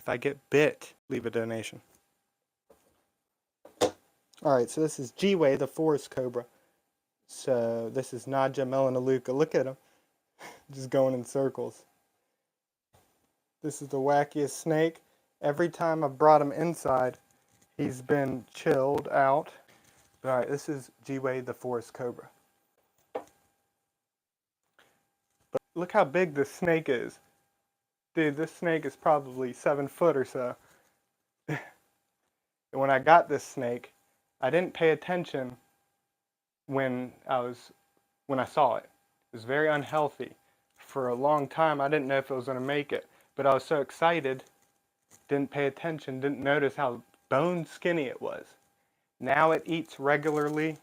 if I get bit, leave a donation. Alright, so this is G-Way, the forest cobra. So this is Nadja Melanaluca. Look at him. Just going in circles. This is the wackiest snake. Every time I've brought him inside, he's been chilled out. Alright, this is G-Way, the forest cobra. But look how big this snake is. Dude, this snake is probably 7 foot or so. And when I got this snake, I didn't pay attention when I saw it. It was very unhealthy. For a long time, I didn't know if it was going to make it. But I was so excited, didn't pay attention, didn't notice how bone skinny it was. Now it eats regularly,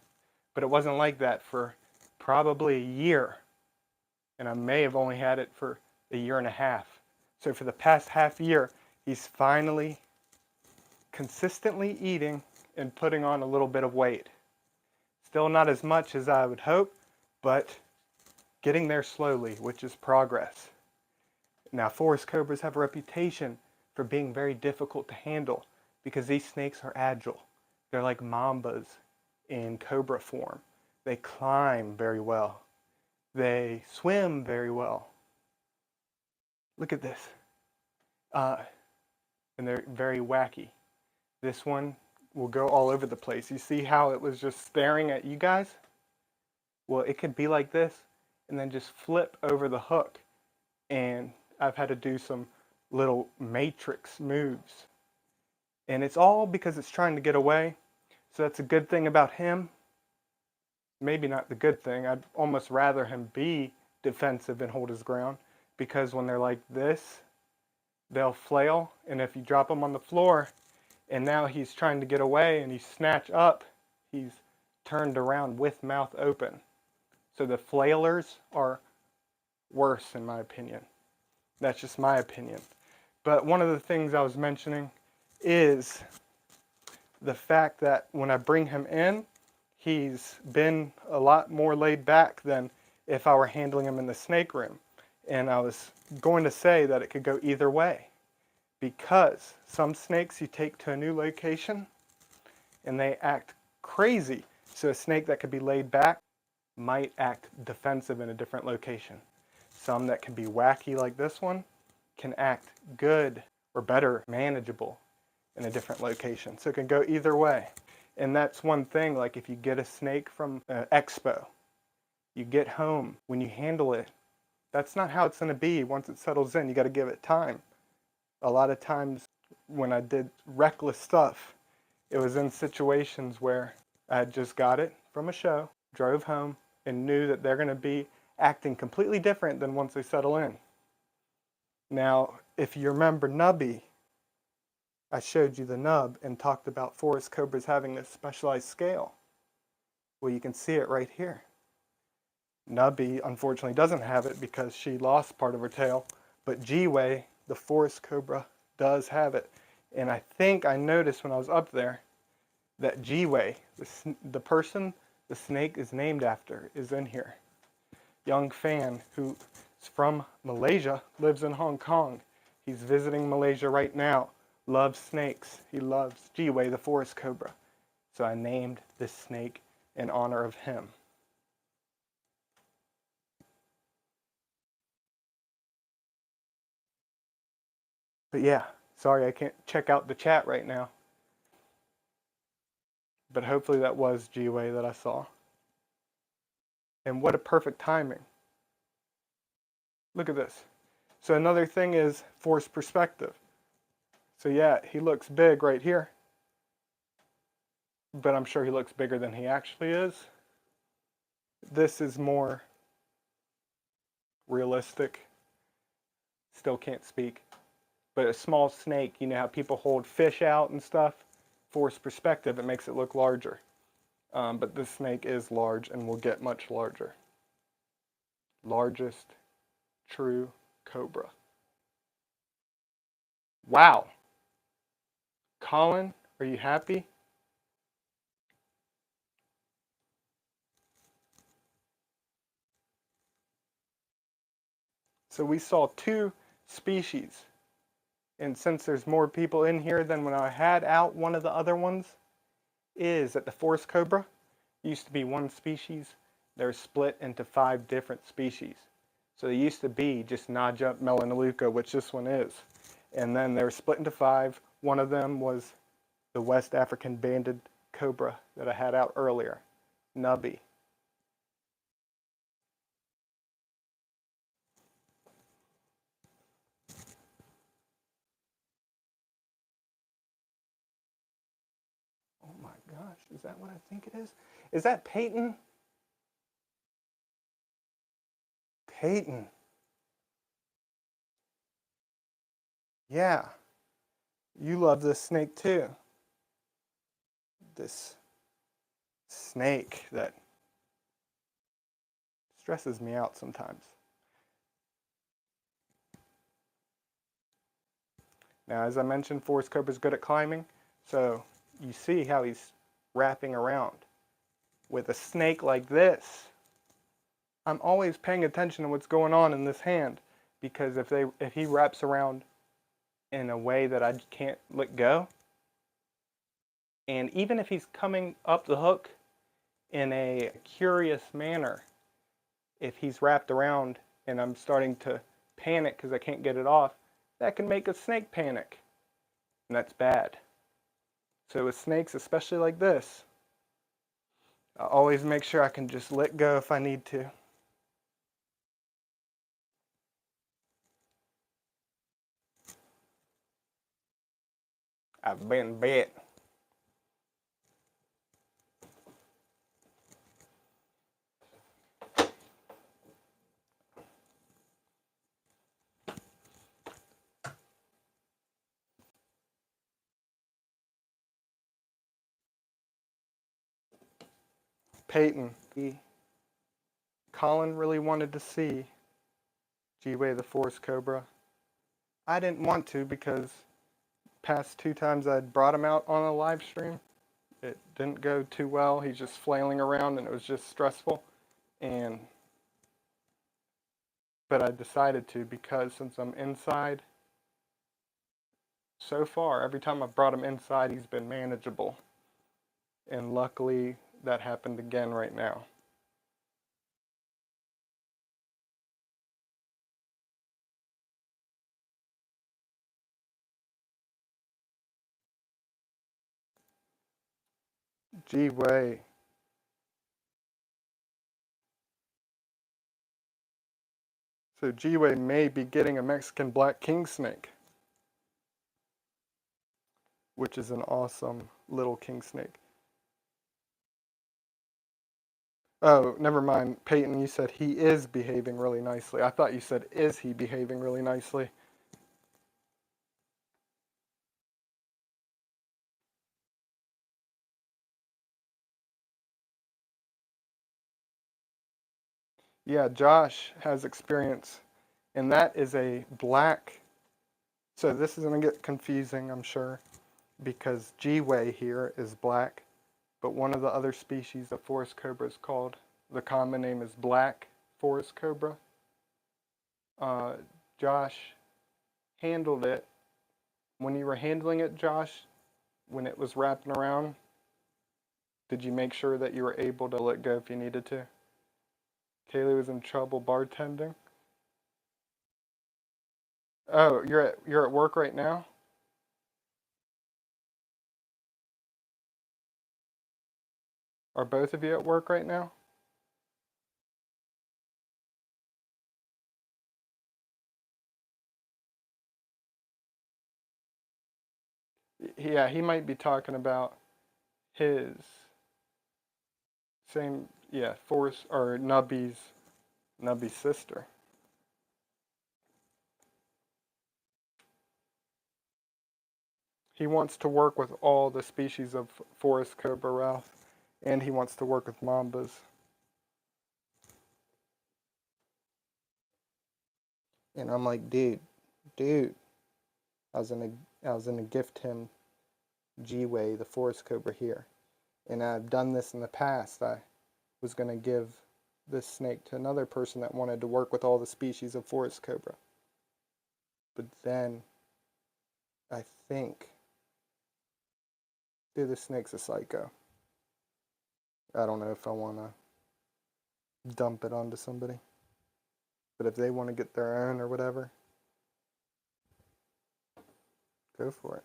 but it wasn't like that for probably a year. And I may have only had it for a year and a half. So for the past half year, he's finally consistently eating and putting on a little bit of weight. Still not as much as I would hope, but getting there slowly, which is progress. Now, forest cobras have a reputation for being very difficult to handle because these snakes are agile. They're like mambas in cobra form. They climb very well. They swim very well. Look at this. And they're very wacky. This one will go all over the place. You see how it was just staring at you guys? Well, it could be like this and then just flip over the hook. And I've had to do some little matrix moves. And it's all because it's trying to get away. So that's a good thing about him. Maybe not the good thing. I'd almost rather him be defensive and hold his ground. Because when they're like this, they'll flail. And if you drop him on the floor, and now he's trying to get away and you snatch up, he's turned around with mouth open. So the flailers are worse in my opinion. That's just my opinion. But one of the things I was mentioning is the fact that when I bring him in, he's been a lot more laid back than if I were handling him in the snake room. And I was going to say that it could go either way. Because some snakes you take to a new location and they act crazy. So a snake that could be laid back might act defensive in a different location. Some that can be wacky like this one can act good or better, manageable in a different location. So it can go either way. And that's one thing, like if you get a snake from an expo, you get home, when you handle it, that's not how it's going to be. Once it settles in, you got to give it time. A lot of times when I did reckless stuff, it was in situations where I had just got it from a show, drove home, and knew that they're going to be acting completely different than once they settle in. Now, if you remember Nubby, I showed you the nub and talked about forest cobras having this specialized scale. Well, you can see it right here. Nubby, unfortunately, doesn't have it because she lost part of her tail, but G-Way, the forest cobra, does have it. And I think I noticed when I was up there that G-Way, the person the snake is named after, is in here. Young fan who is from Malaysia, lives in Hong Kong. He's visiting Malaysia right now. Loves snakes. He loves G-Way, the forest cobra. So I named this snake in honor of him. But yeah, sorry I can't check out the chat right now. But hopefully that was G-Way that I saw. And what a perfect timing. Look at this. So another thing is force perspective. So yeah, he looks big right here. But I'm sure he looks bigger than he actually is. This is more realistic. Still can't speak. But a small snake, you know how people hold fish out and stuff? Force perspective, it makes it look larger. But this snake is large and will get much larger. Largest true cobra. Wow. Colin, are you happy? So we saw 2 species and since there's more people in here than when I had out one of the other ones, is that the forest cobra used to be one species. They're split into 5 different species. So they used to be just Najump Melanoluca, which this one is. And then they were split into 5. One of them was the West African banded cobra that I had out earlier, Nubby. Oh my gosh, is that what I think it is? Is that Peyton? Peyton. Yeah. You love this snake too. This snake that stresses me out sometimes. Now, as I mentioned, forest cobra's good at climbing, so you see how he's wrapping around. With a snake like this, I'm always paying attention to what's going on in this hand, because if he wraps around in a way that I can't let go, and even if he's coming up the hook in a curious manner, if he's wrapped around and I'm starting to panic because I can't get it off, that can make a snake panic, and that's bad. So with snakes, especially like this, I always make sure I can just let go if I need to. I've been bit. Peyton. Colin really wanted to see G-Way the forest cobra. I didn't want to because past 2 times I'd brought him out on a live stream, it didn't go too well. He's just flailing around and it was just stressful. But I decided to because since I'm inside, so far every time I've brought him inside he's been manageable. And luckily that happened again right now. G-Way. So G-Way may be getting a Mexican black king snake, which is an awesome little king snake. Oh, never mind. Peyton, you said he is behaving really nicely. I thought you said, is he behaving really nicely? Yeah, Josh has experience, and that is a black. So this is going to get confusing, I'm sure, because G-Way here is black, but one of the other species of forest cobra is called, the common name is black forest cobra. Josh handled it. When you were handling it, Josh, when it was wrapping around, did you make sure that you were able to let go if you needed to? Kaylee was in trouble bartending. Oh, you're at work right now? Are both of you at work right now? Yeah, he might be talking about his same, yeah, Forrest or Nubby's sister. He wants to work with all the species of forest cobra, Ralph, and he wants to work with mambas. And I'm like, dude, I was gonna gift him G-Way, the forest cobra here, and I've done this in the past. I was gonna give this snake to another person that wanted to work with all the species of forest cobra, but then I think, dude, this snake's a psycho. I don't know if I want to dump it onto somebody. But if they want to get their own or whatever, go for it.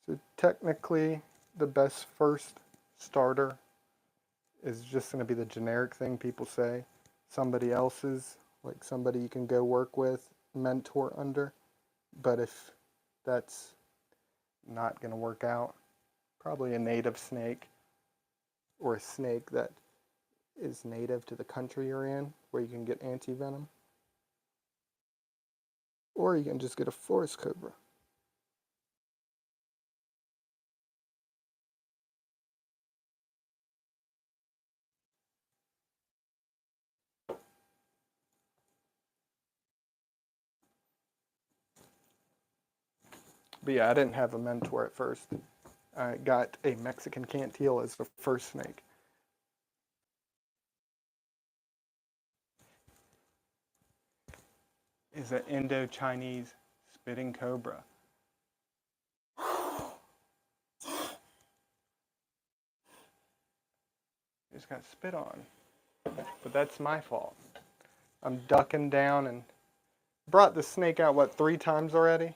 So technically, the best first starter is just going to be the generic thing people say. Somebody else's, like somebody you can go work with, mentor under. But if that's not going to work out, probably a native snake or a snake that is native to the country you're in, where you can get anti-venom. Or you can just get a forest cobra. But yeah, I didn't have a mentor at first. I got a Mexican canteel as the first snake. Is an Indo-Chinese spitting cobra. Just got spit on. But that's my fault. I'm ducking down and brought the snake out, what, 3 times already?